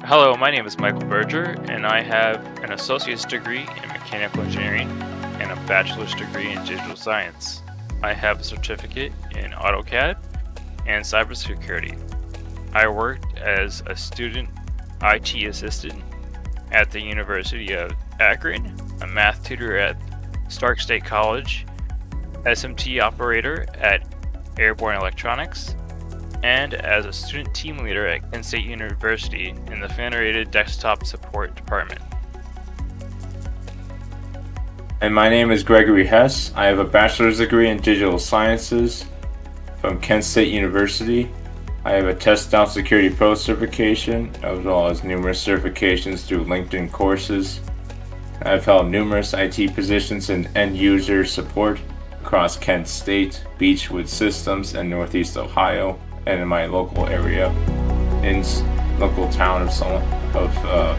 Hello, my name is Michael Berger, and I have an associate's degree in mechanical engineering and a bachelor's degree in digital science. I have a certificate in AutoCAD and cybersecurity. I worked as a student IT assistant at the University of Akron, a math tutor at Stark State College, SMT operator at Airborne Electronics, and as a student team leader at Kent State University in the Federated Desktop Support Department. And my name is Gregory Hess. I have a bachelor's degree in digital sciences from Kent State University. I have a Test Out Security Pro certification, as well as numerous certifications through LinkedIn courses. I've held numerous IT positions in end user support across Kent State, Beechwood Systems, and Northeast Ohio, and in my local area, in local town of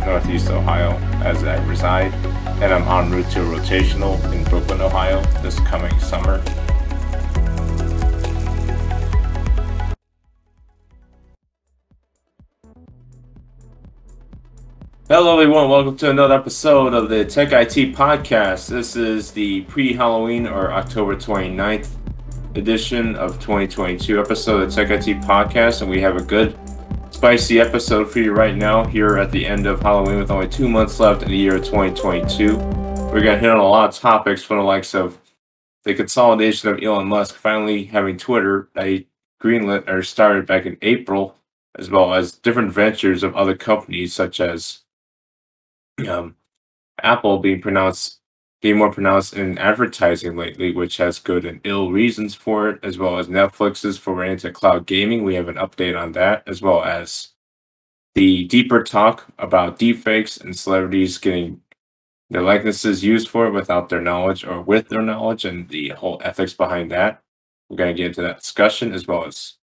Northeast Ohio, as I reside. And I'm en route to a rotational in Brooklyn, Ohio, this coming summer. Hello everyone, welcome to another episode of the TechIT podcast. This is the pre-Halloween or October 29th edition of 2022 episode of the TechIT podcast, and we have a good spicy episode for you right now here at the end of Halloween with only 2 months left in the year of 2022. We're going to hit on a lot of topics from the likes of the consolidation of Elon Musk finally having Twitter that greenlit or started back in April, as well as different ventures of other companies such as Apple being more pronounced in advertising lately, which has good and ill reasons for it, as well as Netflix's foray into cloud gaming. We have an update on that, as well as the deeper talk about deepfakes and celebrities getting their likenesses used for it without their knowledge or with their knowledge, and the whole ethics behind that. We're going to get into that discussion, as well as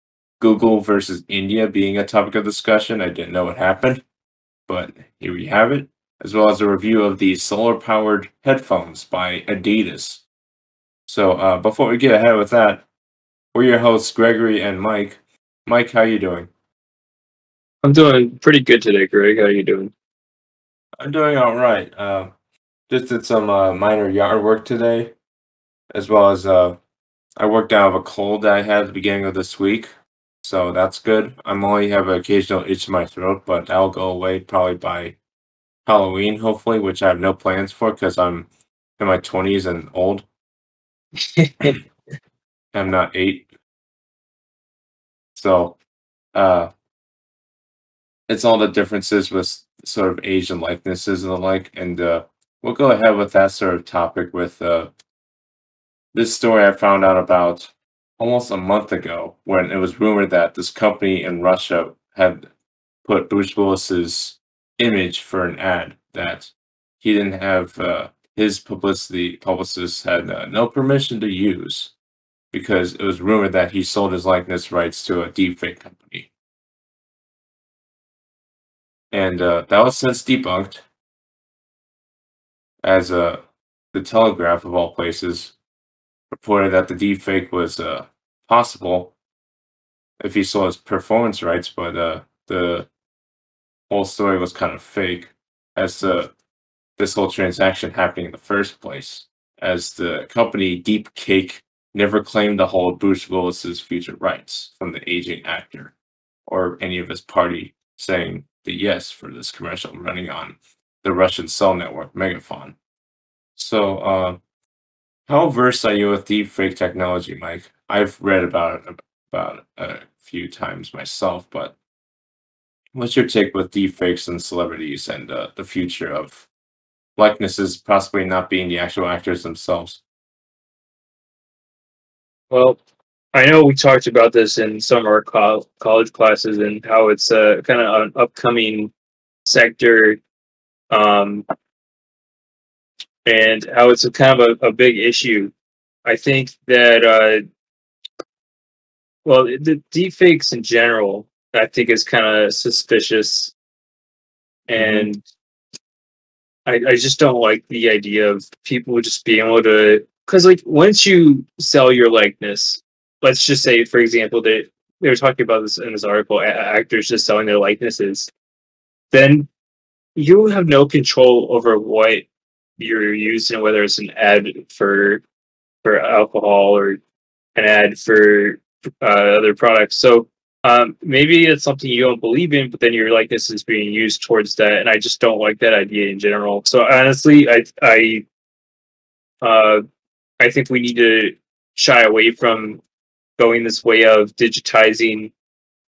Google versus India being a topic of discussion. I didn't know what happened, but here we have it, as well as a review of the solar-powered headphones by Adidas. So before we get ahead with that, we're your hosts, Gregory and Mike. Mike, how you doing? I'm doing pretty good today, Greg. How are you doing? I'm doing all right. Just did some minor yard work today, as well as I worked out of a cold that I had at the beginning of this week, so that's good. I'm only have an occasional itch in my throat, but that'll go away probably by Halloween, hopefully, which I have no plans for because I'm in my 20s and old. I'm not 8. So, it's all the differences with sort of Asian likenesses and the like. And we'll go ahead with that sort of topic with this story I found out about almost a month ago when it was rumored that this company in Russia had put Bruce Willis's image for an ad that he didn't have his publicist had no permission to use because it was rumored that he sold his likeness rights to a deepfake company. And that was since debunked, as the Telegraph, of all places, reported that the deepfake was possible if he sold his performance rights, but the whole story was kind of fake as to this whole transaction happening in the first place, as the company Deep Cake never claimed to hold Bruce Willis's future rights from the aging actor or any of his party saying the yes for this commercial running on the Russian cell network Megaphone. So, how versed are you with deepfake technology, Mike? I've read about it a few times myself, but what's your take with deepfakes and celebrities and the future of likenesses possibly not being the actual actors themselves? Well, I know we talked about this in some of our college classes and how it's kind of an upcoming sector, um, and how it's a kind of a big issue. I think that, the deepfakes in general, I think is kind of suspicious, Mm-hmm. and I just don't like the idea of people just being able to, because like once you sell your likeness, let's just say, for example, that they were talking about this in this article, actors just selling their likenesses. then you have no control over what you're using, whether it's an ad for alcohol or an ad for other products. So maybe it's something you don't believe in, but then your likeness is being used towards that, and I just don't like that idea in general. So honestly, uh, I think we need to shy away from going this way of digitizing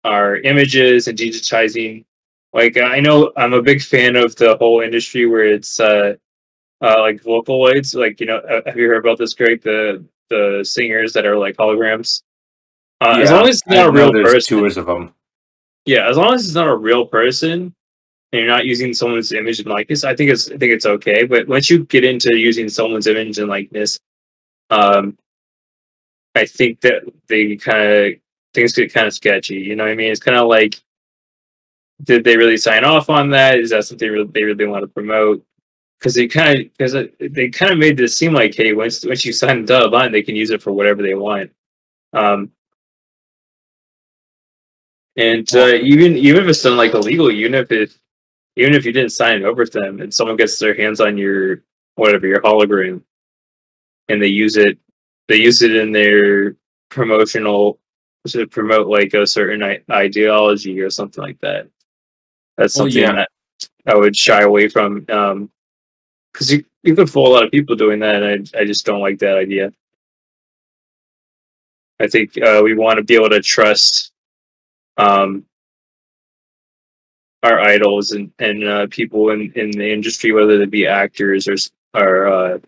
our images and digitizing. Like I know I'm a big fan of the whole industry where it's like Vocaloids. Like have you heard about this, Greg? The singers that are like holograms. As long Yeah, as it's I not a know real there's person, tours of them. yeah. As long as it's not a real person and you're not using someone's image and likeness, I think it's okay. But once you get into using someone's image and likeness, um, I think that they kind of things get kind of sketchy. You know what I mean? It's kind of like, did they really sign off on that? Is that something they really want to promote? Because they kind of made this seem like, hey, once you sign the dotted line, they can use it for whatever they want. Um, and Well, even if it's done like illegal, even if you didn't sign it over to them, and someone gets their hands on your whatever your hologram, and they use it in their promotional to promote like a certain ideology or something like that. That's well, something yeah. that I would shy away from. Because you could fool a lot of people doing that, and I just don't like that idea. I think we want to be able to trust um, our idols and people in the industry, whether they be actors or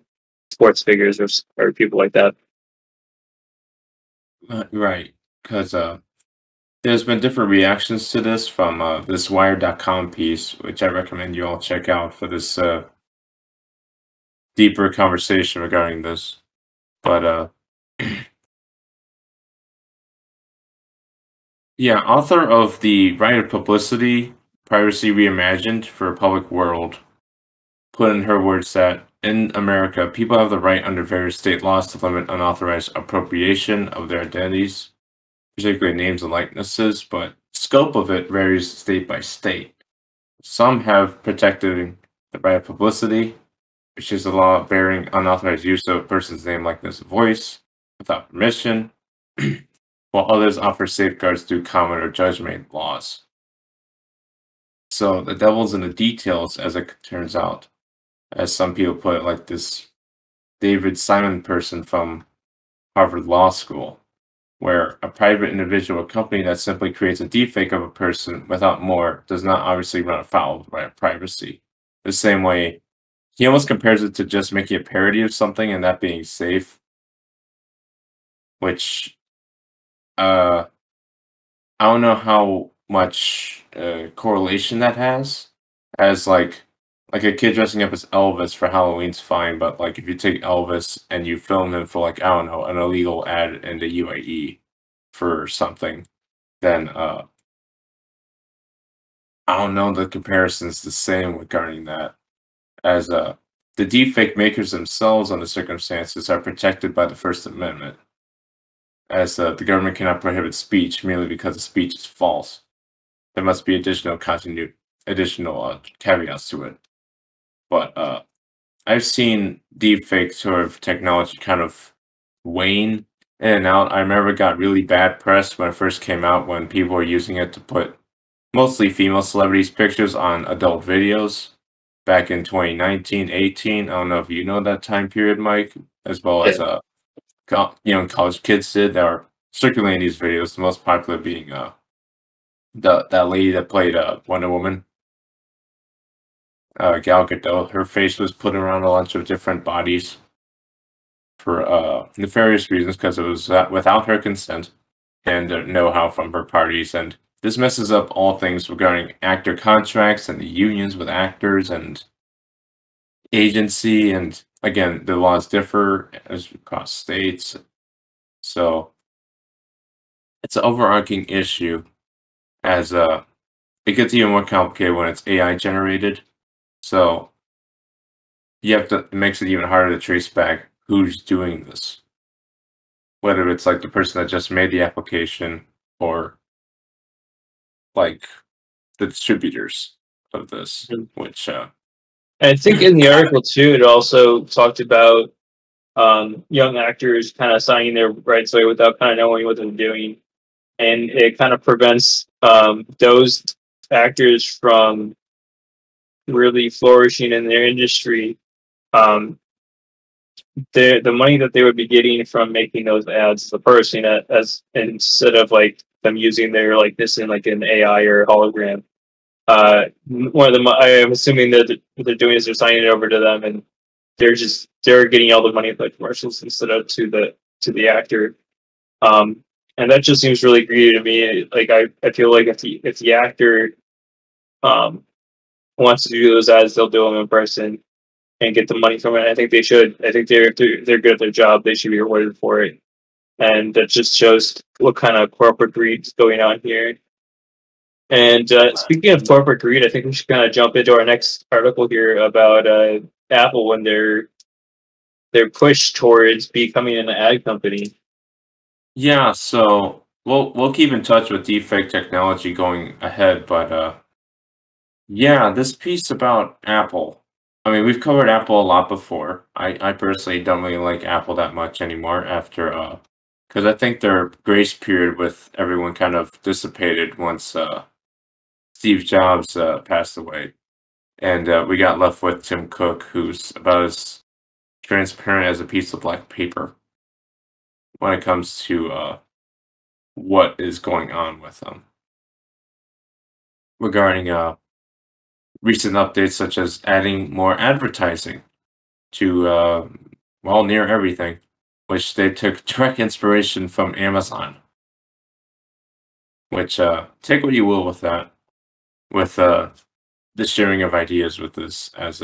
sports figures or people like that. Right, because there's been different reactions to this from this Wired.com piece, which I recommend you all check out for this deeper conversation regarding this. But yeah, author of The Right of Publicity, Privacy Reimagined for a Public World, put in her words that in America, people have the right under various state laws to limit unauthorized appropriation of their identities, particularly names and likenesses, but scope of it varies state by state. Some have protected the right of publicity, which is a law bearing unauthorized use of a person's name, likeness, and voice without permission, while others offer safeguards through common or judge-made laws. So the devil's in the details, as it turns out, as some people put it, like this David Simon person from Harvard Law School, where a private individual or company that simply creates a deepfake of a person without more does not obviously run afoul of the right of privacy. The same way, he almost compares it to just making a parody of something and that being safe, which uh, I don't know how much correlation that has. As like a kid dressing up as Elvis for Halloween's fine, but like if you take Elvis and you film him for like I don't know an illegal ad in the UAE for something, then I don't know the comparison's the same regarding that. As the deepfake makers themselves under circumstances are protected by the First Amendment, as the government cannot prohibit speech merely because the speech is false. There must be additional caveats to it. But I've seen deepfake sort of technology kind of wane in and out. I remember it got really bad press when it first came out when people were using it to put mostly female celebrities' pictures on adult videos back in 2019, 18. I don't know if you know that time period, Mike, as well Yeah. as young college kids did that are circulating these videos. The most popular being that lady that played Wonder Woman, Gal Gadot. Her face was put around a bunch of different bodies for nefarious reasons because it was without her consent and know-how from her parties. And this messes up all things regarding actor contracts and the unions with actors and agency. And again, the laws differ as across states. So it's an overarching issue as it gets even more complicated when it's AI generated. So you have to, it makes it even harder to trace back who's doing this. Whether it's like the person that just made the application or like the distributors of this, which I think in the article too, it also talked about young actors kind of signing their rights away without kind of knowing what they're doing, and it kind of prevents those actors from really flourishing in their industry. Um, the money that they would be getting from making those ads, the person as instead of like them using their likeness in like an AI or hologram. One of them, I am assuming that what they're doing is they're signing it over to them, and they're getting all the money for the commercials instead of to the actor. And that just seems really greedy to me. Like I feel like if the actor um wants to do those ads, they'll do them in person and get the money from it. I think they should. I think they're good at their job. They should be rewarded for it. And that just shows what kind of corporate greed is going on here. And speaking of corporate greed, I think we should kind of jump into our next article here about Apple and their push towards becoming an ad company. yeah. So we'll keep in touch with deepfake technology going ahead, but yeah, this piece about Apple. I mean, we've covered Apple a lot before. I personally don't really like Apple that much anymore after because I think their grace period with everyone kind of dissipated once Steve Jobs passed away, and we got left with Tim Cook, who's about as transparent as a piece of black paper when it comes to what is going on with them regarding recent updates such as adding more advertising to well, near everything, which they took direct inspiration from Amazon. Which take what you will with that, with the sharing of ideas with this, as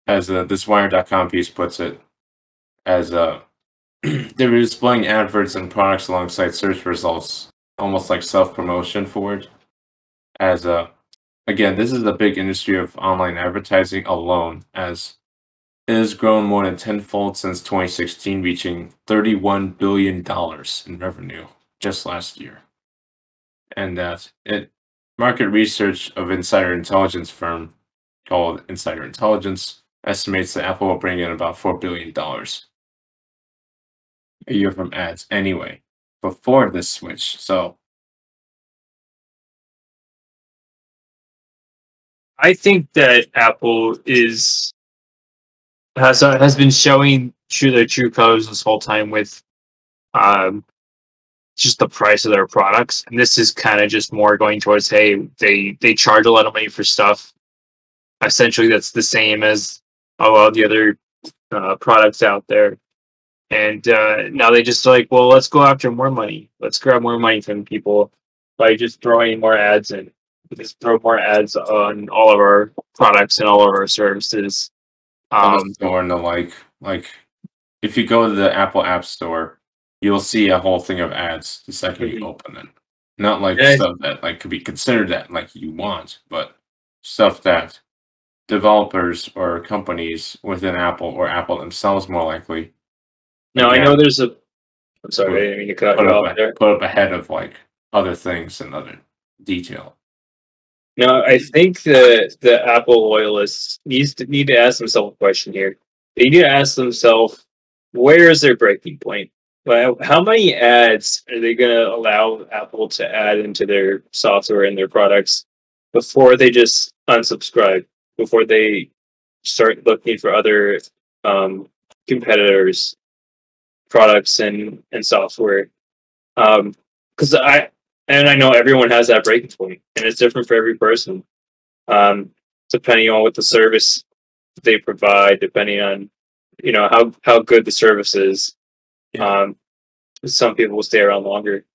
this Wire.com piece puts it, as they were displaying adverts and products alongside search results, almost like self promotion for it. As again, this is a big industry of online advertising alone, as it has grown more than tenfold since 2016, reaching $31 billion in revenue just last year. And that market research of insider intelligence firm called Insider Intelligence estimates that Apple will bring in about $4 billion a year from ads anyway, before this switch. So I think that Apple has been showing their true colors this whole time with um, just the price of their products, and this is kind of just more going towards, hey, they charge a lot of money for stuff. Essentially, that's the same as a lot of the other products out there, and now they just like, well, let's go after more money. Let's grab more money from people by just throwing more ads in. Just throw more ads on all of our products and all of our services. on the store and the like, if you go to the Apple App Store, you'll see a whole thing of ads the second you open it. Not like stuff that like could be considered that like you want, but stuff that developers or companies within Apple or Apple themselves more likely. Now I again, know there's a. I'm sorry, I didn't mean to cut you off there. put up ahead of like other things and other detail. No, I think the Apple loyalists need to ask themselves a question here. They need to ask themselves, where is their breaking point? Well, how many ads are they going to allow Apple to add into their software and their products before they just unsubscribe? Before they start looking for other competitors' products and software? Because I know everyone has that breaking point, and it's different for every person, depending on what the service they provide, depending on how good the service is. Yeah. Some people will stay around longer,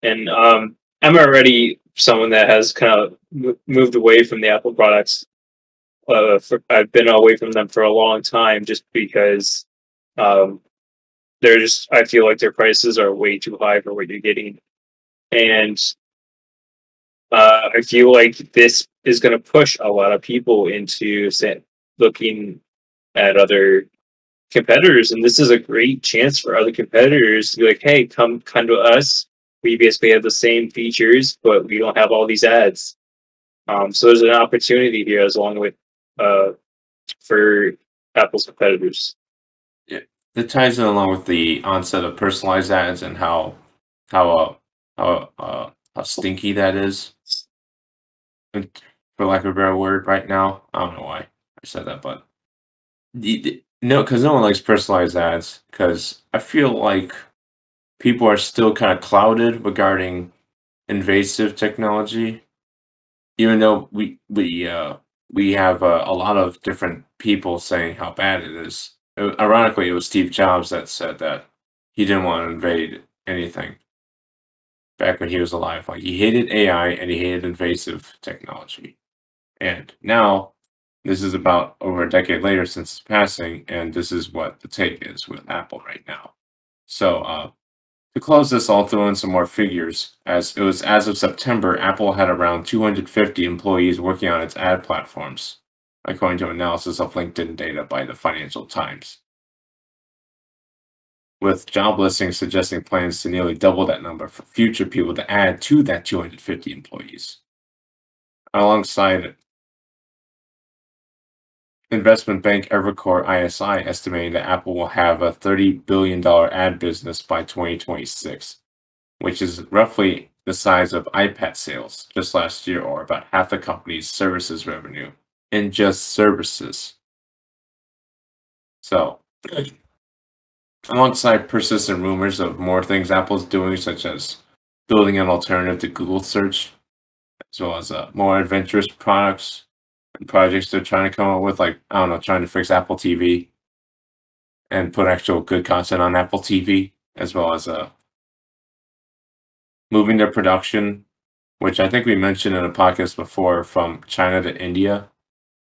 and I'm already someone that has kind of moved away from the Apple products. I've been away from them for a long time, just because they're just. I feel like their prices are way too high for what you're getting. And I feel like this is going to push a lot of people into looking at other competitors, and this is a great chance for other competitors to be like, "Hey, come to us. We basically have the same features, but we don't have all these ads." So there's an opportunity here, as long with for Apple's competitors. Yeah, it ties in along with the onset of personalized ads and how how stinky that is, for lack of a better word, right now. I don't know why I said that, but no, because no one likes personalized ads. Because I feel like people are still kind of clouded regarding invasive technology, even though we have a lot of different people saying how bad it is. Ironically, it was Steve Jobs that said that he didn't want to invade anything back when he was alive. Like, he hated AI and he hated invasive technology. And now, this is about over a decade later since his passing, and this is what the take is with Apple right now. So, to close this, I'll throw in some more figures. As of September, Apple had around 250 employees working on its ad platforms, according to analysis of LinkedIn data by the Financial Times, with job listings suggesting plans to nearly double that number for future people to add to that 250 employees. Alongside investment bank Evercore ISI estimating that Apple will have a $30 billion ad business by 2026, which is roughly the size of iPad sales just last year, or about half the company's services revenue in just services. So, alongside persistent rumors of more things Apple's doing, such as building an alternative to Google search, as well as more adventurous products and projects they're trying to come up with, like, I don't know, trying to fix Apple TV and put actual good content on Apple TV, as well as moving their production, which I think we mentioned in a podcast before, from China to India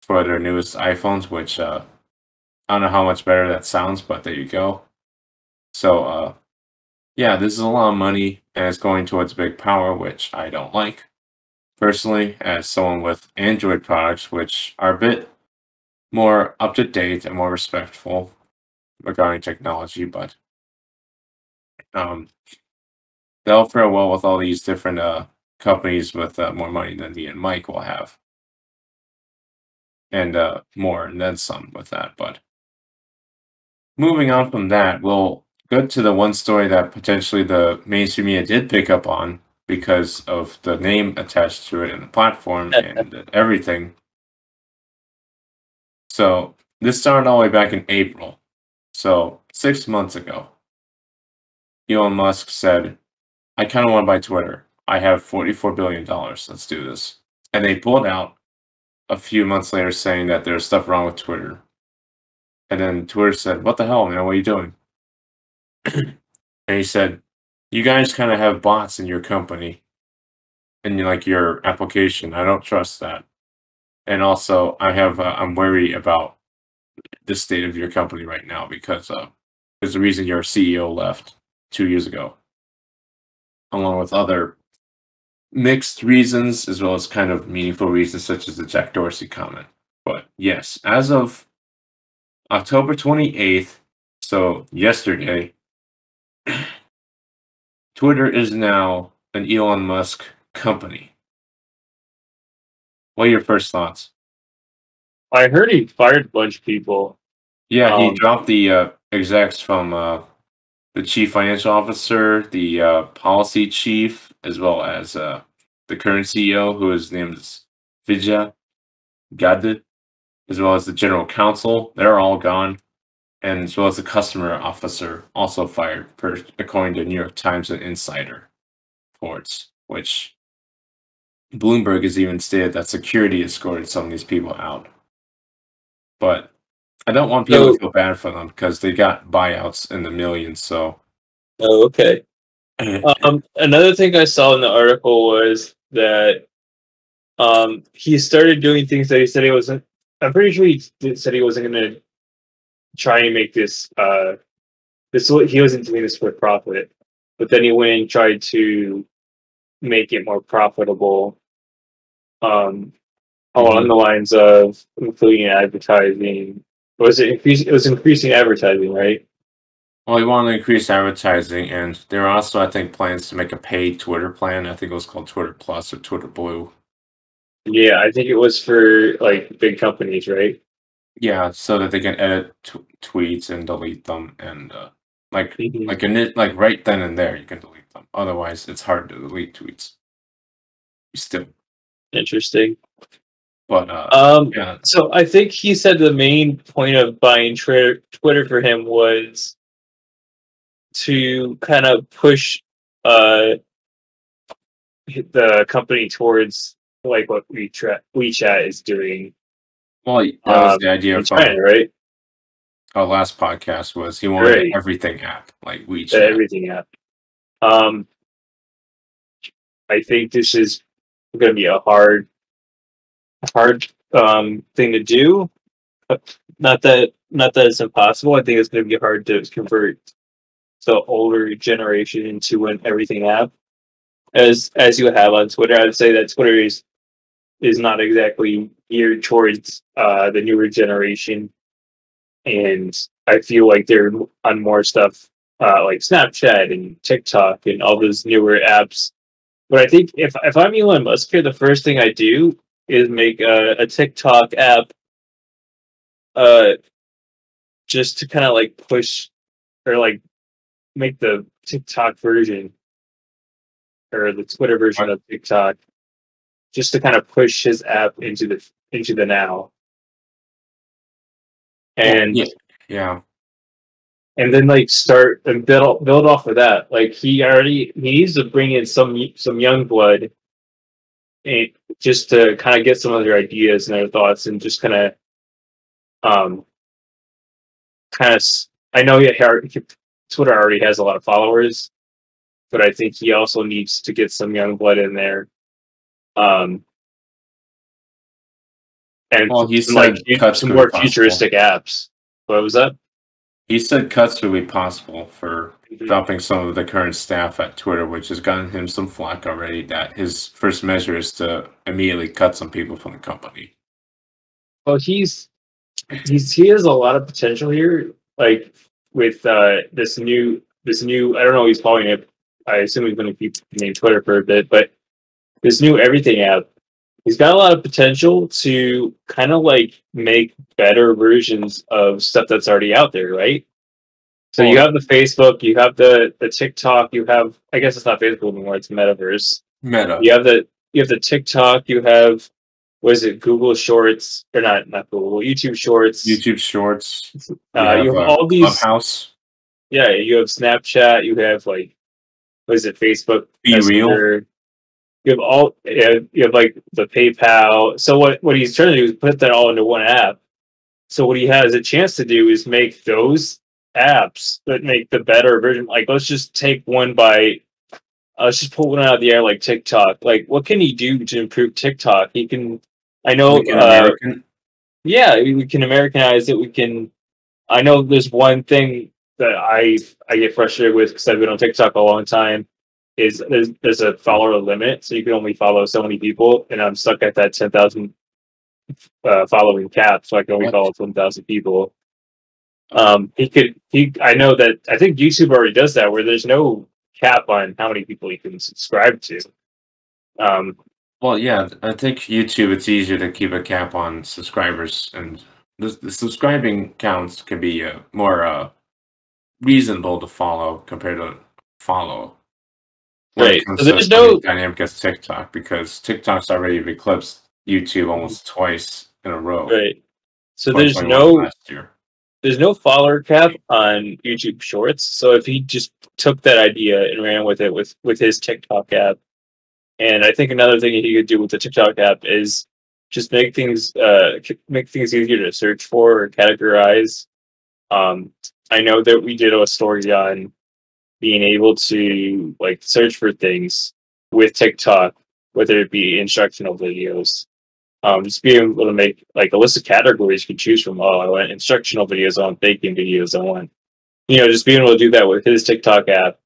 for their newest iPhones, which I don't know how much better that sounds, but there you go. So, yeah, this is a lot of money, and it's going towards big power, which I don't like. Personally, as someone with Android products, which are a bit more up to date and more respectful regarding technology, but um, they'll fare well with all these different companies with more money than me and Mike will have, and more and then some with that. But moving on from that, we'll go to the one story that potentially the mainstream media did pick up on because of the name attached to it and the platform and everything. So this started all the way back in April. So 6 months ago, Elon Musk said, I kind of want to buy Twitter. I have $44 billion. Let's do this. And they pulled out a few months later saying that there's stuff wrong with Twitter. And then Twitter said, what the hell, man? What are you doing? And he said, you guys kind of have bots in your company and like your application. I don't trust that. And also, I'm worried about the state of your company right now because there's a reason your CEO left 2 years ago, along with other mixed reasons as well as kind of meaningful reasons, such as the Jack Dorsey comment. But yes, as of October 28th, so yesterday, Twitter is now an Elon Musk company. What are your first thoughts? I heard he fired a bunch of people. Yeah, he dropped the execs from the chief financial officer, the policy chief, as well as the current CEO, who is named Vijay Gadde, as well as the general counsel. They're all gone, and as well as the customer officer, also fired, according to New York Times and Insider reports, which Bloomberg has even stated that security escorted some of these people out. But I don't want people to feel bad for them because they got buyouts in the millions. So, okay. Another thing I saw in the article was that he started doing things that he said he wasn't. I'm pretty sure said he wasn't going to try and make this. He wasn't doing this for profit, but then he went and tried to make it more profitable. Along the lines of including advertising. It was increasing advertising, right? Well, he wanted to increase advertising, and there are also, I think, plans to make a paid Twitter plan. I think it was called Twitter Plus or Twitter Blue. Yeah, I think it was for like big companies, right? Yeah, so that they can edit tweets and delete them, and like Mhm. like right then and there you can delete them. Otherwise, it's hard to delete tweets. Still, Interesting. but Um, yeah. so I think he said the main point of buying Twitter for him was to kind of push uh the company towards like what WeChat is doing Well, that was the idea in from China, right? our last podcast was he wanted an Right, everything app like the WeChat. everything app. Um, I think this is going to be a hard thing to do. Not that it's impossible. I think it's going to be hard to convert the older generation into an everything app. As you have on Twitter, I'd say that Twitter is not exactly geared towards the newer generation, and I feel like they're on more stuff like Snapchat and TikTok and all those newer apps. But I think if I'm Elon Musk here, the first thing I do is make a TikTok app, uh, just to kind of like push or like make the TikTok version or the Twitter version Right? of TikTok, just to kind of push his app into the now, Well, and yeah, yeah. then like start and build off of that. Like he needs to bring in some young blood, and just to kind of get some of their ideas and their thoughts, and just um kind of I know Twitter already has a lot of followers, but I think he also needs to get some young blood in there, um and Well, he some like said cuts some could be more possible. futuristic apps. What was that? He said cuts would be possible for dropping some of the current staff at Twitter, which has gotten him some flack already. That his first measure is to immediately cut some people from the company. Well, he has a lot of potential here. Like with this new I don't know what he's calling it. I assume he's going to keep the name Twitter for a bit, but this new everything app, he's got a lot of potential to kind of like make better versions of stuff that's already out there, right? So you Well, have the Facebook, you have the TikTok, you have, I guess it's not Facebook anymore, it's Metaverse. Meta, You have the TikTok, you have, what is it, Google Shorts, or not Google, YouTube Shorts. YouTube Shorts. You You have have all these, Clubhouse, yeah, you have Snapchat, you have like, what is it, Facebook Be Real. Messenger. You have like the PayPal. So what he's trying to do is put that all into one app. So what he has a chance to do is make those apps that make the better version. Like let's just pull one out of the air like TikTok. Like what can he do to improve TikTok? He can, I know, Make it American. yeah, we can Americanize it. We can. I know there's one thing that I get frustrated with because I've been on TikTok a long time. Is there's a follower limit, so you can only follow so many people, and I'm stuck at that 10,000 following cap, so I can only What? follow 10,000 people. I know that I think YouTube already does that, where there's no cap on how many people you can subscribe to. Um, Well, yeah, I think YouTube, it's easier to keep a cap on subscribers, and the subscribing counts can be more reasonable to follow compared to follow when it right. So comes to there's something no dynamic as TikTok, because TikTok's already eclipsed YouTube almost twice in a row, right. So there's 2021 and no last year. there's no follower cap on YouTube Shorts. So if he just took that idea and ran with it with his TikTok app, and I think another thing he could do with the TikTok app is just make things easier to search for or categorize. I know that we did a story on being able to like search for things with TikTok, whether it be instructional videos. Just being able to make like a list of categories you can choose from. Oh, I want instructional videos, I want baking videos, I want, just being able to do that with his TikTok app,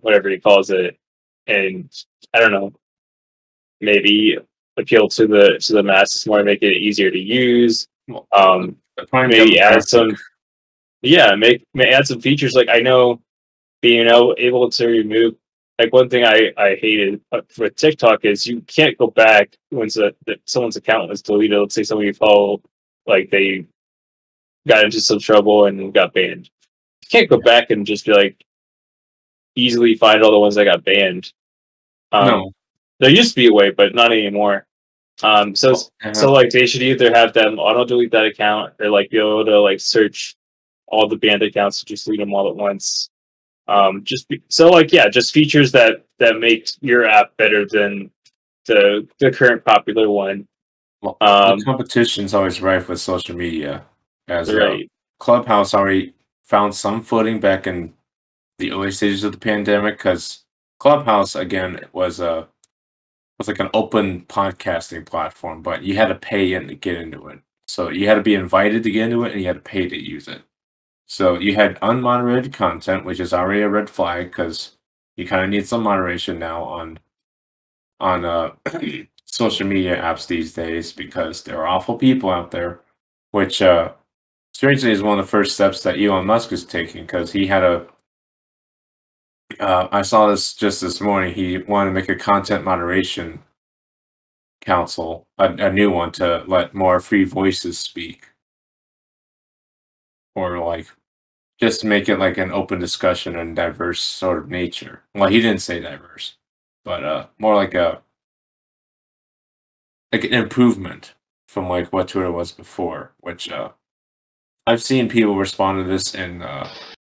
whatever he calls it, and I don't know, maybe appeal to the masses more, make it easier to use. Well, Um, the prime maybe add demographic. some, yeah, add some features. Like I know being able to remove like one thing I hated for TikTok is you can't go back once someone's account was deleted. Let's say somebody you follow, like they got into some trouble and got banned. You can't go back and just be like easily find all the ones that got banned. No. There used to be a way, but not anymore. So like they should either have them auto delete that account or like be able to like search all the banned accounts and just delete them all at once. Just features that make your app better than the current popular one. Well, the competition's always rife with social media, as Right. Clubhouse already found some footing back in the early stages of the pandemic, because Clubhouse again was like an open podcasting platform, but you had to pay in to get into it. So you had to be invited to get into it, and you had to pay to use it. So you had unmoderated content, which is already a red flag because you kind of need some moderation now on social media apps these days, because there are awful people out there, which strangely is one of the first steps that Elon Musk is taking, because he had a I saw this just this morning. He wanted to make a content moderation council, a new one, to let more free voices speak, or like just to make it like an open discussion and diverse sort of nature. Well, he didn't say diverse, but more like an improvement from like what Twitter was before. Which I've seen people respond to this in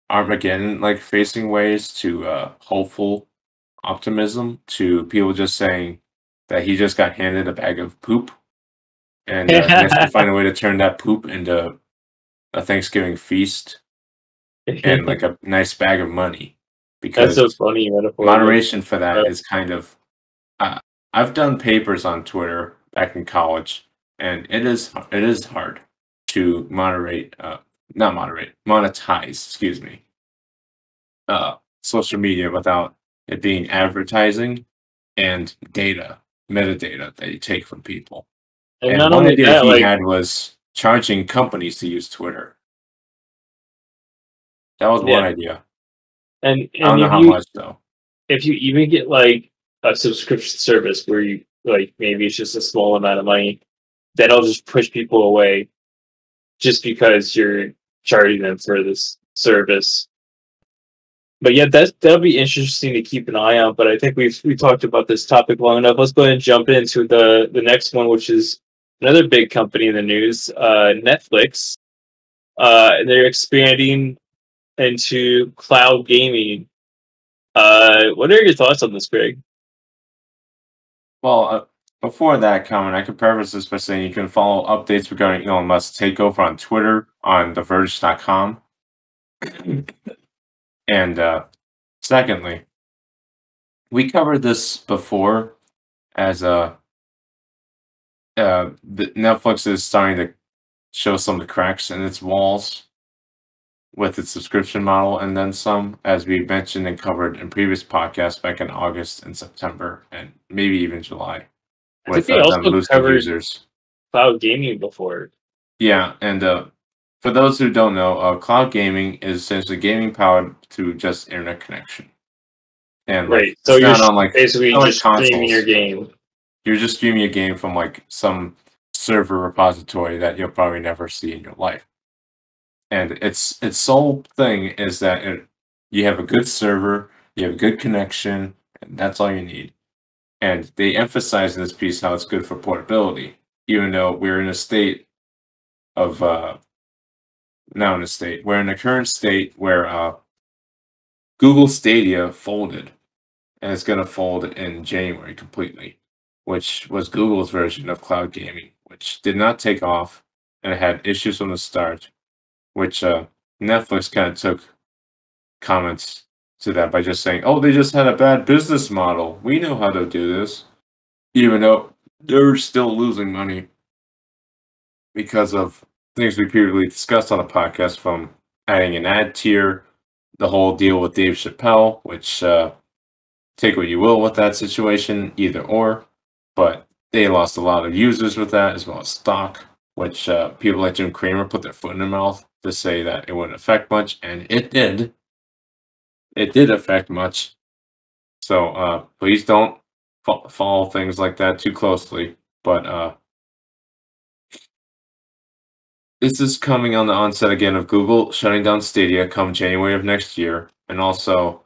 Armageddon like facing ways, to hopeful optimism, to people just saying that he just got handed a bag of poop, and he has to find a way to turn that poop into a Thanksgiving feast and like a nice bag of money. Because That's so funny metaphor. moderation for that is kind of I've done papers on Twitter back in college, and it is hard to monetize, excuse me, social media without it being advertising and metadata that you take from people. And not one only idea that, he like, had was charging companies to use Twitter. That was one idea. and I don't know how much though. if you even get like a subscription service where you like maybe it's just a small amount of money, that'll just push people away just because you're charging them for this service. But yeah, that'll be interesting to keep an eye on. But I think we talked about this topic long enough. Let's go ahead and jump into the next one, which is another big company in the news, Netflix. They're expanding into cloud gaming. What are your thoughts on this, Greg? Well, before that comment, I could preface this by saying you can follow updates regarding Elon Musk's takeover on Twitter on TheVerge.com. And secondly, we covered this before, as the Netflix is starting to show some of the cracks in its walls with its subscription model, and then some, as we mentioned and covered in previous podcasts back in August and September, and maybe even July, with them losing users. Cloud gaming before. Yeah, and for those who don't know, cloud gaming is essentially gaming powered through just internet connection. And right, so you're basically just consoles. streaming your game. You're just streaming a game from like some server repository that you'll probably never see in your life. And its sole thing is that you have a good server, you have a good connection, and that's all you need. And they emphasize in this piece how it's good for portability, even though we're in a state of we're in a current state where Google Stadia folded, and it's going to fold in January completely, which was Google's version of cloud gaming, which did not take off, and it had issues from the start, which Netflix kind of took comments to that by just saying, oh, they just had a bad business model. We know how to do this. Even though they're still losing money because of things we previously discussed on the podcast, from adding an ad tier, the whole deal with Dave Chappelle, which take what you will with that situation, either or, but they lost a lot of users with that, as well as stock, which people like Jim Cramer put their foot in their mouth to say that it wouldn't affect much, and it did. It did affect much. So please don't follow things like that too closely. But this is coming on the onset again of Google shutting down Stadia come January of next year, and also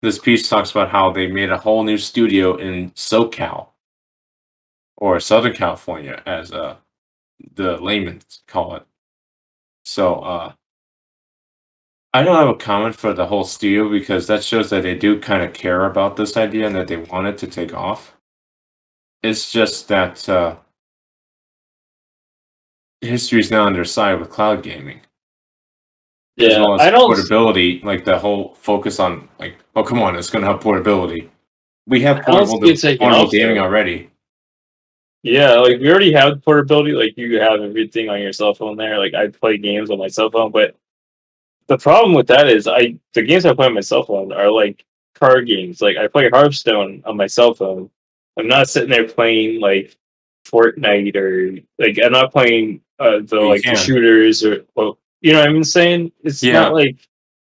this piece talks about how they made a whole new studio in SoCal, or Southern California, as the laymen call it. So I don't have a comment for the whole studio because that shows that they do kind of care about this idea and that they want it to take off. It's just that history's now on their side with cloud gaming. As Yeah, well as I don't. portability, like the whole focus on like, oh come on, it's gonna have portability. We have I don't see it taking portable off gaming though. already. Yeah, like we already have portability. Like you have everything on your cell phone there. Like I play games on my cell phone, but the problem with that is the games I play on my cell phone are like card games. Like I play Hearthstone on my cell phone. I'm not sitting there playing like Fortnite or like I'm not playing the Well, you like the can. shooters or well, you know what I'm saying? It's Yeah, not like,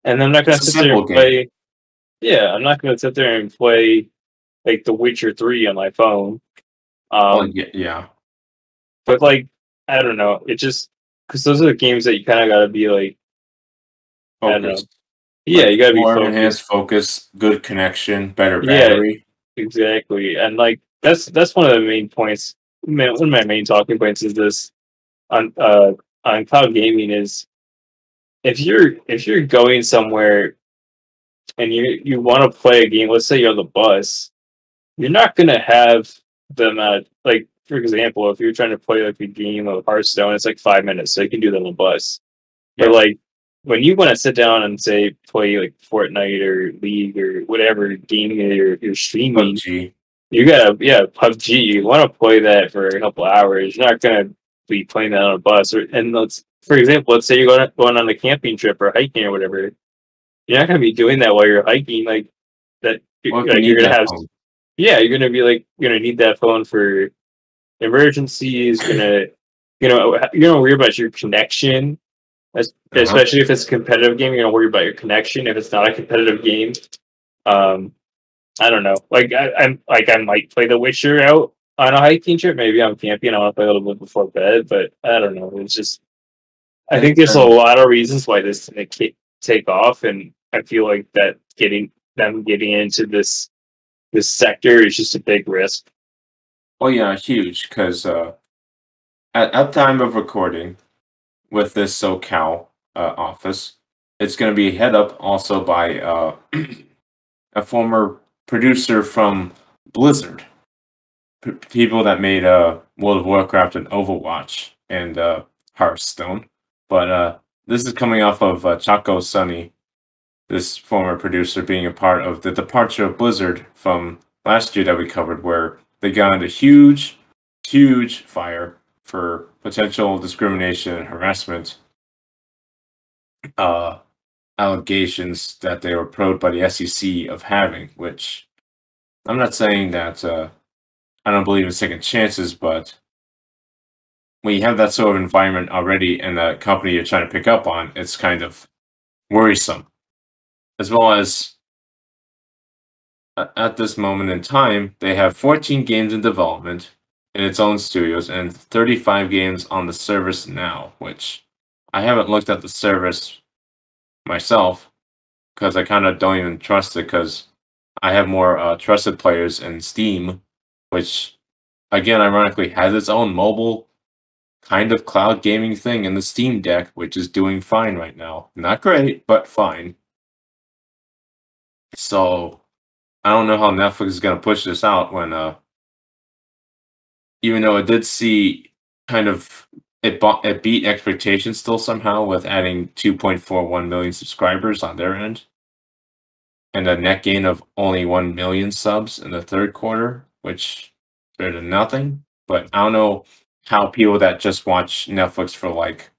and I'm not gonna it's a sit there simple and game. play. Yeah, I'm not gonna sit there and play like The Witcher 3 on my phone. Well, Um, yeah. but like I don't know, it just because those are the games that you kind of gotta be like I don't know. Focus. Yeah, Like you gotta be more enhanced focused. focus, good connection, better Yeah, battery. exactly. And like that's one of the main points. One of my main talking points is this on cloud gaming is if you're going somewhere and you want to play a game, let's say you're on the bus, you're not gonna have them at like for example, if you're trying to play like a game of Hearthstone, it's like 5 minutes, so you can do that on the bus. But Yeah, like when you want to sit down and say play like Fortnite or League or whatever game you're streaming, PUBG. you gotta PUBG. You want to play that for a couple hours. You're not gonna be playing that on a bus. And let's for example, let's say you're going on a camping trip or hiking or whatever. You're not gonna be doing that while you're hiking. Like that, Well, if you like you're need gonna that have phone. you're gonna be like you're gonna need that phone for emergencies. You're gonna worry about your connection. Uh-huh. Especially if it's competitive game, you're gonna worry about your connection. If it's not a competitive game, um, I don't know. I might play The Witcher out on a hiking trip. Maybe I'm camping. I want to play a little bit before bed, but I don't know. It's just I And think there's a then, lot of reasons why this didn't take off, and I feel like that getting into this sector is just a big risk. oh yeah, huge. Because at time of recording with this SoCal office, it's going to be head up also by a former producer from Blizzard, people that made World of Warcraft and Overwatch and Hearthstone. But this is coming off of Chaco Sunny, this former producer being a part of the departure of Blizzard from last year that we covered, where they got into huge fire for potential discrimination and harassment uh, allegations that they were probed by the SEC of having, which I'm not saying that I don't believe in second chances, but when you have that sort of environment already in a company you're trying to pick up on, it's kind of worrisome. As well as at this moment in time, they have 14 games in development in its own studios and 35 games on the service now, which I haven't looked at the service myself because I kind of don't even trust it because I have more trusted players in Steam, which again, ironically, has its own mobile kind of cloud gaming thing in the Steam Deck, which is doing fine right now. Not great, but fine. So I don't know how Netflix is going to push this out when, even though it did see kind of it beat expectations still somehow with adding 2.41 million subscribers on their end and a net gain of only 1 million subs in the third quarter, which is better than nothing. But I don't know how people that just watch Netflix for like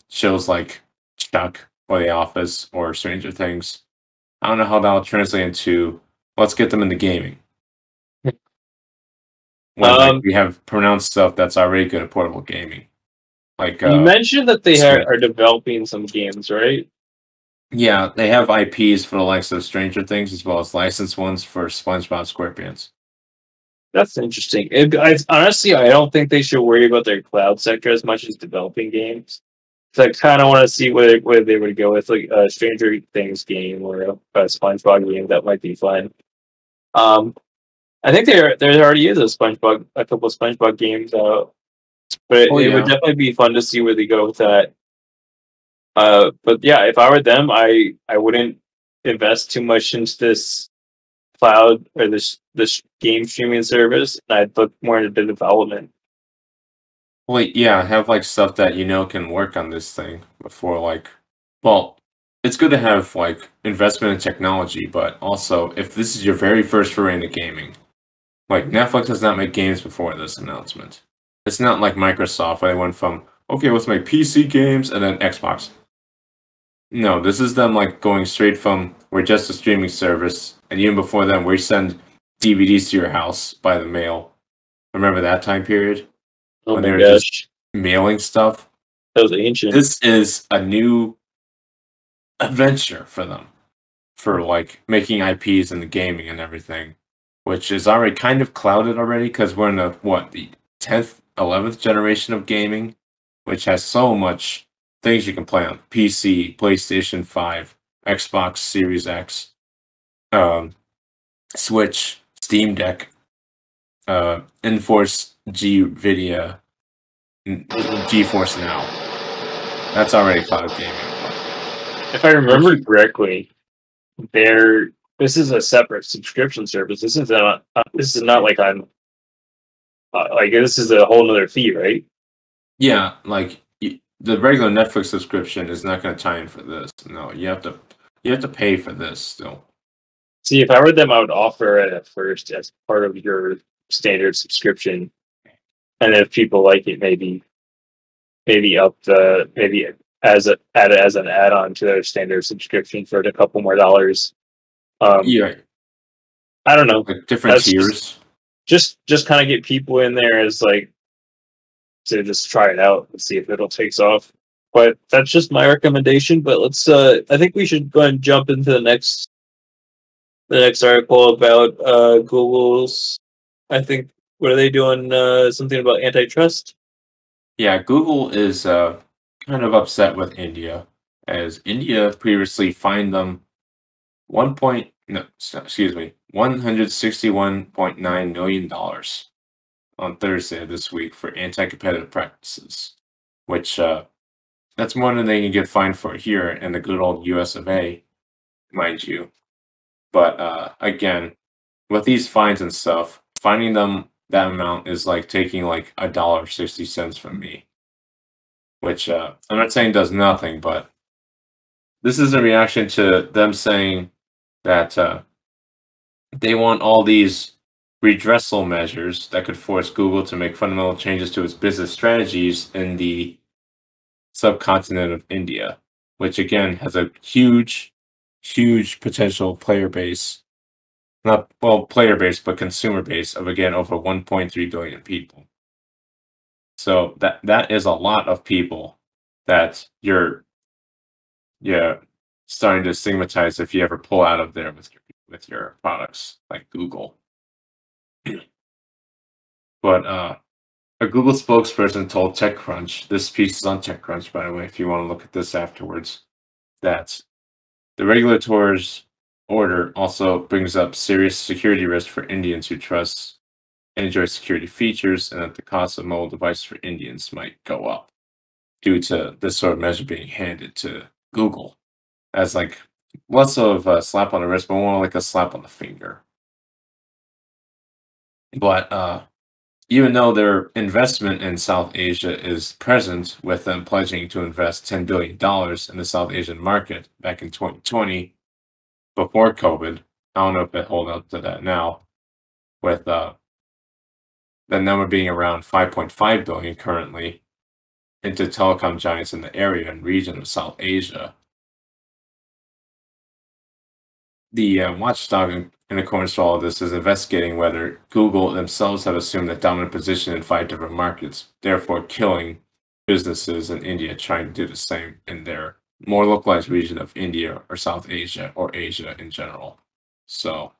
shows like Chuck or The Office or Stranger Things, I don't know how that'll translate into let's get them into gaming. When like Um, we have pronounced stuff that's already good at portable gaming. Like you mentioned that they Switch. are developing some games, right? Yeah, they have IPs for the likes of Stranger Things as well as licensed ones for SpongeBob SquarePants. That's interesting. Honestly, I don't think they should worry about their cloud sector as much as developing games. So I kind of want to see where they would go with like a Stranger Things game or a SpongeBob game that might be fun. Um, I think there already is a couple of SpongeBob games out, but Oh it would yeah. definitely be fun to see where they go with that. But yeah, if I were them, I wouldn't invest too much into this cloud or this game streaming service. I'd look more into the development. Well, yeah, have like stuff that you know can work on this thing before like, well, it's good to have like investment in technology, but also if this is your very first foray into gaming, like Netflix does not make games before this announcement. It's not like Microsoft where they went from okay, let's make PC games and then Xbox. No, this is them like going straight from we're just a streaming service, and even before then, we send DVDs to your house by the mail. Remember that time period Oh when my they were just gosh, mailing stuff? that was ancient. This is a new adventure for them for like making IPs and the gaming and everything, which is already kind of clouded already because we're in the 10th, 11th generation of gaming, which has so much things you can play on PC, PlayStation 5, Xbox Series X, um, Switch, Steam Deck, Enforce G Vidia, GeForce Now. That's already cloud gaming. If I remember correctly, there this is a separate subscription service. This is not like I'm like this is a whole other fee, right? Yeah, like the regular Netflix subscription is not going to tie in for this. No, you have to pay for this still. See, if I were them, I would offer it at first as part of your standard subscription, and if people like it, maybe add it as an add-on to their standard subscription for a couple more dollars. Yeah, I don't know. like different That's tiers. just kind of get people in there as like to just try it out and see if it'll takes off. But that's just my recommendation. But let's I think we should go and jump into the next article about Google's. I think what are they doing? Something about antitrust. Yeah, Google is kind of upset with India as India previously fined them one point no, excuse me, $161.9 million on Thursday of this week for anti-competitive practices, which that's more than they can get fined for here in the good old US of A, mind you. But again, with these fines and stuff, finding them that amount is like taking like $1.60 from me, which I'm not saying does nothing, but this is a reaction to them saying that they want all these redressal measures that could force Google to make fundamental changes to its business strategies in the subcontinent of India, which again has a huge, huge potential player base. Not well, player base, but consumer base of again over 1.3 billion people. So that is a lot of people that you're yeah starting to stigmatize if you ever pull out of there with your products like Google. But a Google spokesperson told TechCrunch, this piece is on TechCrunch, by the way, if you want to look at this afterwards, that the regulator's order also brings up serious security risk for Indians who trust and enjoy security features, and that the cost of mobile devices for Indians might go up due to this sort of measure being handed to Google as like less of a slap on the wrist, but more like a slap on the finger. But even though their investment in South Asia is present, with them pledging to invest $10 billion in the South Asian market back in 2020 before COVID, I don't know if they hold up to that now, with the number being around 5.5 billion currently into telecom giants in the area and region of South Asia. The watchdog, in accordance to all of this, is investigating whether Google themselves have assumed a dominant position in 5 different markets, therefore killing businesses in India trying to do the same in their more localized region of India or South Asia or Asia in general. So,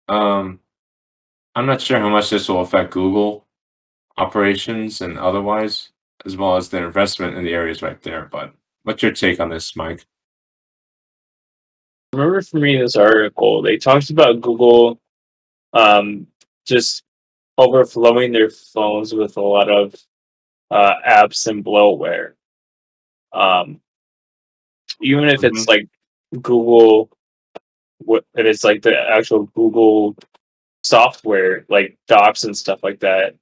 um, I'm not sure how much this will affect Google operations and otherwise, as well as their investment in the areas right there. But what's your take on this, Mike? Remember from reading this article, they talked about Google just overflowing their phones with a lot of apps and bloatware. Um, Even if Hmm. it's like Google, if it's like the actual Google software, like Docs and stuff like that.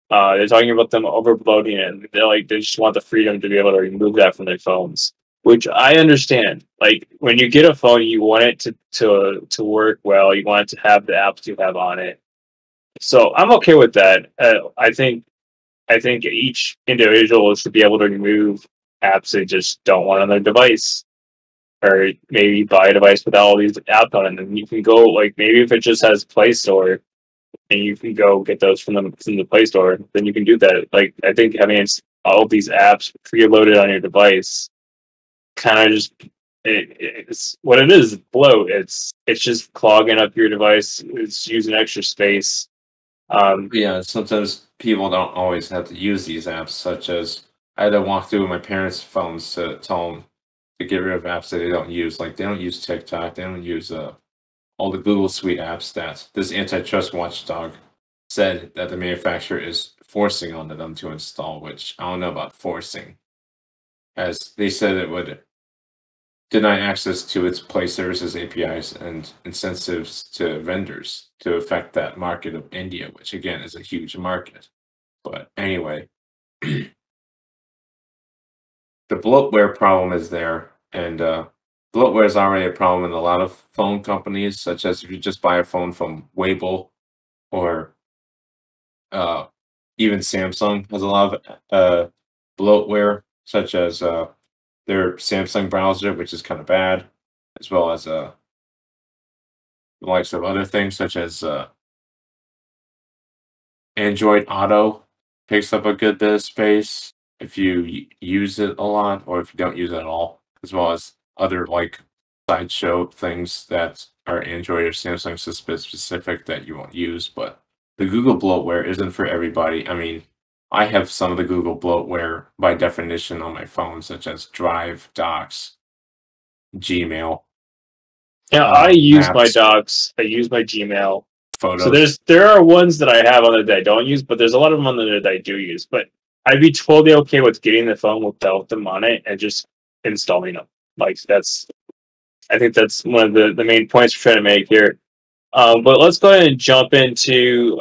They're talking about them overloading it. And they just want the freedom to be able to remove that from their phones, which I understand. Like when you get a phone, you want it to work well. You want it to have the apps you have on it. So I'm okay with that. I think each individual should be able to remove apps they just don't want on their device, or maybe buy a device without all these apps on it. And then you can go like maybe if it just has Play Store and you can go get those from the Play Store, then you can do that. Like I think having all of these apps preloaded on your device kind of just it's what it is. It's bloat. It's just clogging up your device. It's using extra space. Yeah, sometimes people don't always have to use these apps, such as I had to walk through my parents' phones to tell them to get rid of apps that they don't use. Like they don't use TikTok, they don't use all the Google Suite apps that this antitrust watchdog said that the manufacturer is forcing onto them to install, which I don't know about forcing, as they said it would deny access to its Play Services APIs and incentives to vendors to affect that market of India, which again is a huge market. But anyway, the bloatware problem is there, and bloatware is already a problem in a lot of phone companies, such as if you just buy a phone from Weibo or uh, even Samsung has a lot of bloatware, such as their Samsung browser, which is kind of bad, as well as the likes of other things such as Android Auto takes up a good bit of space if you use it a lot or if you don't use it at all, as well as other like sideshow things that are Android or Samsung specific that you won't use. But the Google bloatware isn't for everybody. I mean, I have some of the Google bloatware by definition on my phone, such as Drive, Docs, Gmail, yeah, I use my Maps, Docs. I use my Gmail. So Photos. there are ones that I have on there that I don't use, but there's a lot of them on there that I do use. But I'd be totally okay with getting the phone without them on it and just installing them. Like I think that's one of the main points we're trying to make here. But let's go ahead and jump into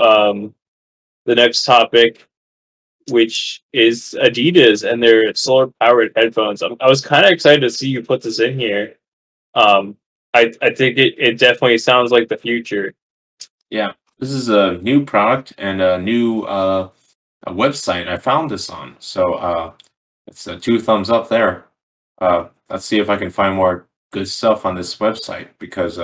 the next topic, which is Adidas and their solar powered headphones. I was kind of excited to see you put this in here. Um, I think it definitely sounds like the future. Yeah, this is a new product and a new a website I found this on. So it's two thumbs up there. Let's see if I can find more good stuff on this website because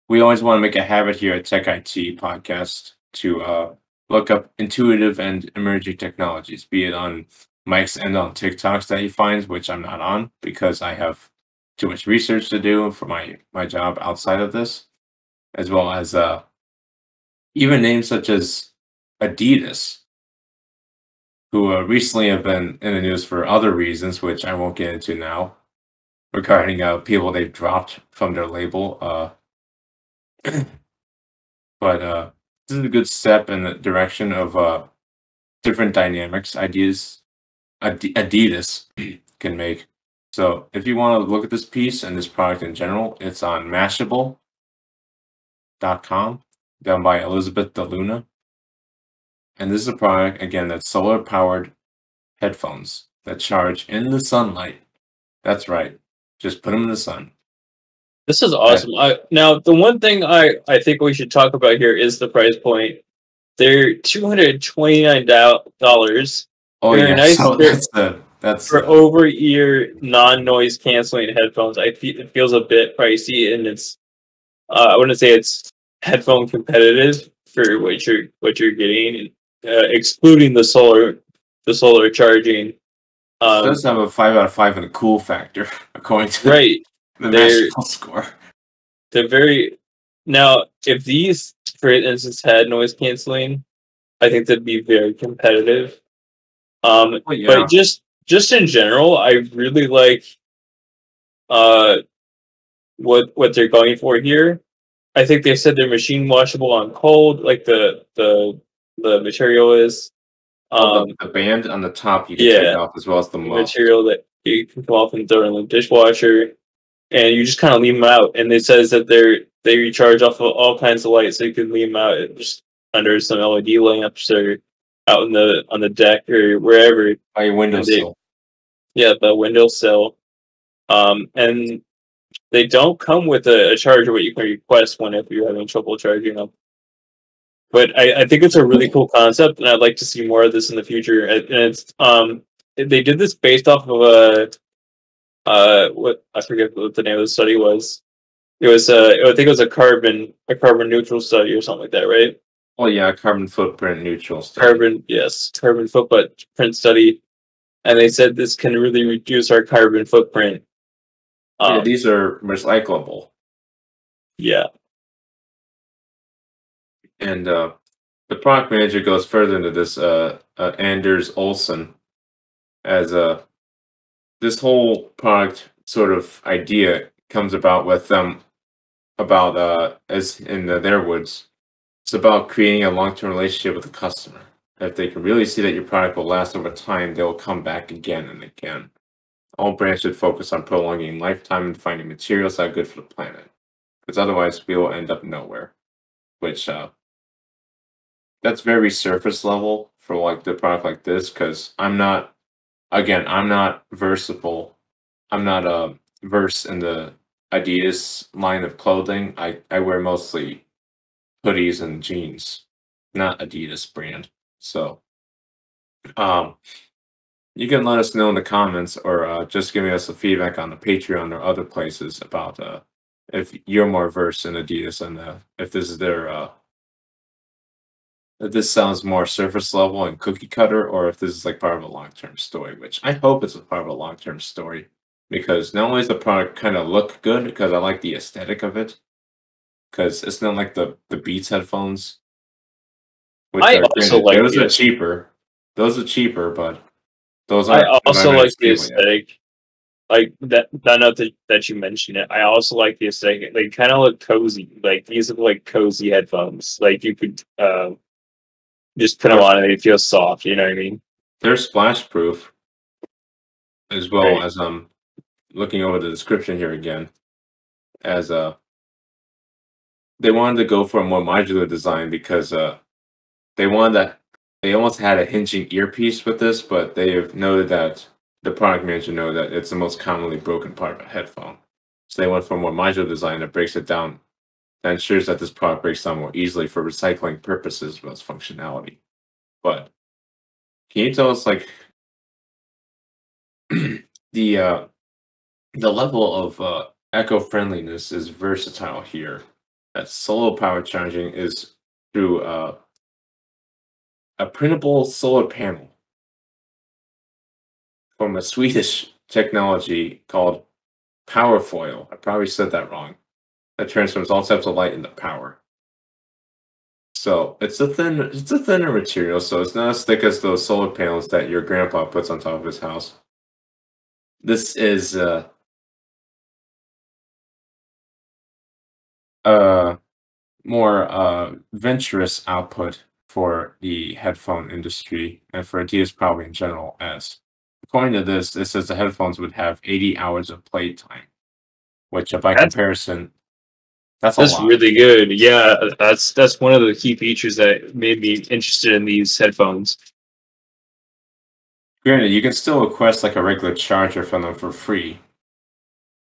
we always want to make a habit here at TechIT podcast to look up intuitive and emerging technologies, be it on Mike's and on TikToks that he finds, which I'm not on because I have too much research to do for my job outside of this, as well as even names such as Adidas, who recently have been in the news for other reasons, which I won't get into now, regarding people they've dropped from their label. But this is a good step in the direction of different dynamics, ideas Adidas can make. So if you want to look at this piece and this product in general, it's on Mashable.com, done by Elizabeth DeLuna. And this is a product, again, that's solar powered headphones that charge in the sunlight. That's right. Just put them in the sun. This is awesome. Now the one thing I think we should talk about here is the price point. They're $229. Oh They're yeah, nice. so that's For over-ear non-noise canceling headphones. It feels a bit pricey, and it's I wouldn't say it's headphone competitive for what you're getting, excluding the solar charging. This does have a 5 out of 5 in the cool factor, according to right. the They're national score. they're very now. If these, for instance, had noise canceling, I think that'd be very competitive. Well, yeah. But just in general, I really like uh what they're going for here. I think they said they're machine washable on cold, like the material is. The band on the top you can take Yeah, off, as well as the the muff. material that you can come off and throw in the dishwasher, and you just kind of leave them out. And it says that they recharge off of all kinds of light, so you can leave them out just under some LED lamps or out on the deck or wherever. By your windowsill. Yeah, the windowsill. And they don't come with a charger what you can request when if you're having trouble charging them. But I think it's a really cool concept, and I'd like to see more of this in the future. And it's they did this based off of a what I forget what the name of the study was. It was I think it was a carbon neutral study or something like that, right? Well, yeah, carbon footprint neutral study. Carbon footprint study, and they said this can really reduce our carbon footprint. Yeah, these are recyclable. Yeah. And the product manager goes further into this, Anders Olsen, as this whole product sort of idea comes about with them about as in their words, it's about creating a long-term relationship with the customer. If they can really see that your product will last over time, they will come back again and again. All brands should focus on prolonging lifetime and finding materials that are good for the planet, because otherwise we will end up nowhere. Which that's very surface level for like the product like this, because I'm not versatile. I'm not versed in the Adidas line of clothing. I wear mostly hoodies and jeans, not Adidas brand. So you can let us know in the comments, or just give us a feedback on the Patreon or other places about if you're more versed in Adidas, and if this is their if this sounds more surface level and cookie cutter, or if this is like part of a long-term story, which I hope it's a part of a long-term story, because not only does the product kind of look good, because I like the aesthetic of it, because it's not like the Beats headphones, which I are also granted, like those the are cheaper. Those are cheaper, but those I aren't also designed like the stable yet. aesthetic. Like that note that you mentioned it. I also like the aesthetic. They kind of look cozy. Like these look like cozy headphones. Like you could just put them on and they feel soft. You know what I mean? They're splash proof, as well Right. as looking over the description here again, as they wanted to go for a more modular design, because they wanted that they almost had a hinging earpiece with this, but they have noted that the product manager know that it's the most commonly broken part of a headphone. So they went for a more modular design that breaks it down, that ensures that this product breaks down more easily for recycling purposes as well as functionality. But can you tell us, like, the level of eco-friendliness is versatile here? That solo power charging is through a printable solar panel from a Swedish technology called Powerfoil. I probably said that wrong. That transforms all types of light into power. So it's a thinner material, so it's not as thick as those solar panels that your grandpa puts on top of his house. This is more venturous output for the headphone industry, and for Adidas probably in general, as according to this, it says the headphones would have 80 hours of playtime, which by comparison, that's a That's lot. really good. Yeah, that's one of the key features that made me interested in these headphones. Granted, you can still request like a regular charger from them for free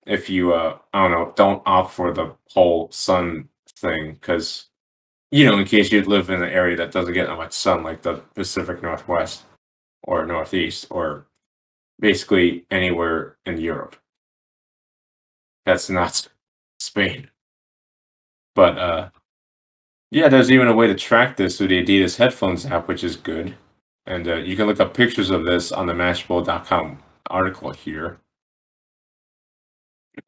if you I don't know, don't opt for the whole sun thing, because in case you live in an area that doesn't get that much sun, like the Pacific Northwest or Northeast, or basically anywhere in Europe. That's not Spain. But yeah, there's even a way to track this through the Adidas headphones app, which is good. And you can look up pictures of this on the Mashable.com article here.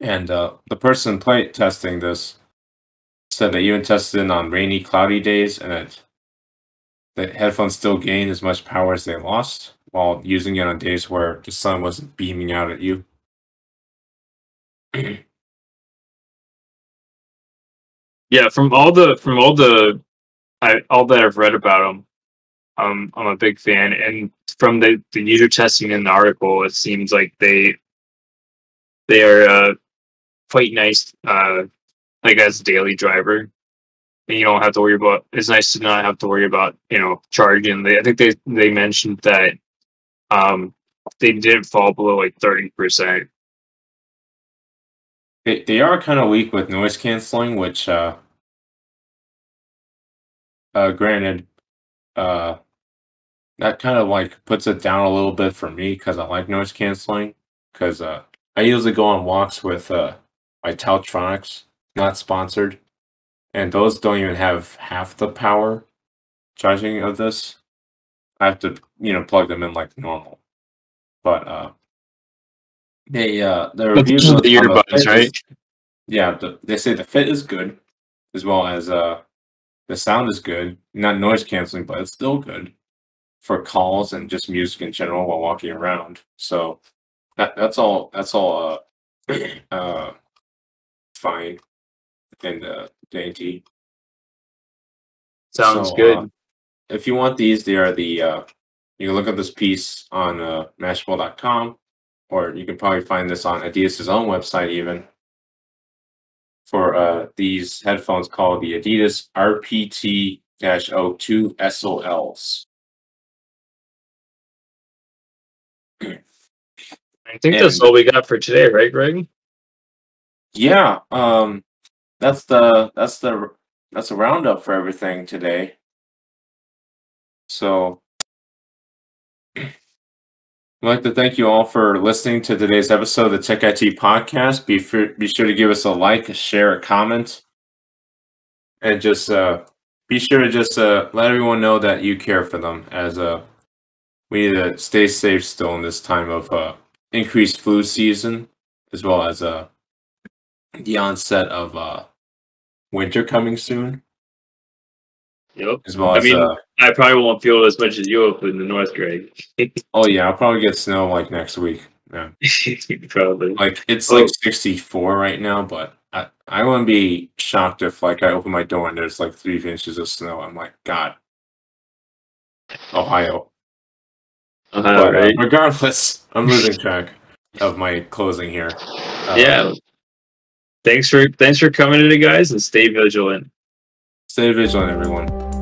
And the person testing this said they even tested it on rainy, cloudy days, and the headphones still gained as much power as they lost while using it on days where the sun wasn't beaming out at you. Yeah, from all that I've read about them, I'm a big fan. And from the user testing in the article, it seems like they are quite nice, like as a daily driver. And you don't have to worry about. It's nice to not have to worry about charging. I think they mentioned that they didn't fall below like 30%. They are kind of weak with noise canceling, which granted, that kind of like puts it down a little bit for me because I like noise canceling. Because I usually go on walks with my Teltronics, not sponsored, and those don't even have half the power charging of this. I have to plug them in like normal. But the reviews The earbuds, right? Yeah, they say the fit is good, as well as the sound is good. Not noise canceling, but it's still good for calls and just music in general while walking around. So that's all fine and dainty. Sounds So, good. if you want these, they are the you can look up this piece on Mashable.com, or you can probably find this on Adidas' own website even. For these headphones called the Adidas RPT-02 SOLs. I think that's all we got for today, right, Greg? Yeah, that's a roundup for everything today. So I'd like to thank you all for listening to today's episode of the TechIT podcast. Be sure to give us a like, a share, a comment, and just be sure to just let everyone know that you care for them, as we need to stay safe still in this time of increased flu season, as well as the onset of winter coming soon. Yep. As well as I probably won't feel it as much as you up in the north, Greg. oh yeah, I'll probably get snow like next week. Yeah. Probably. Like it's like 64 right now, but I wouldn't be shocked if like I open my door and there's like 3 inches of snow. I'm like, God, Ohio. But right? regardless, I'm losing track of my closing here. Yeah. Thanks for coming today, guys, and stay vigilant. Stay vigilant, everyone.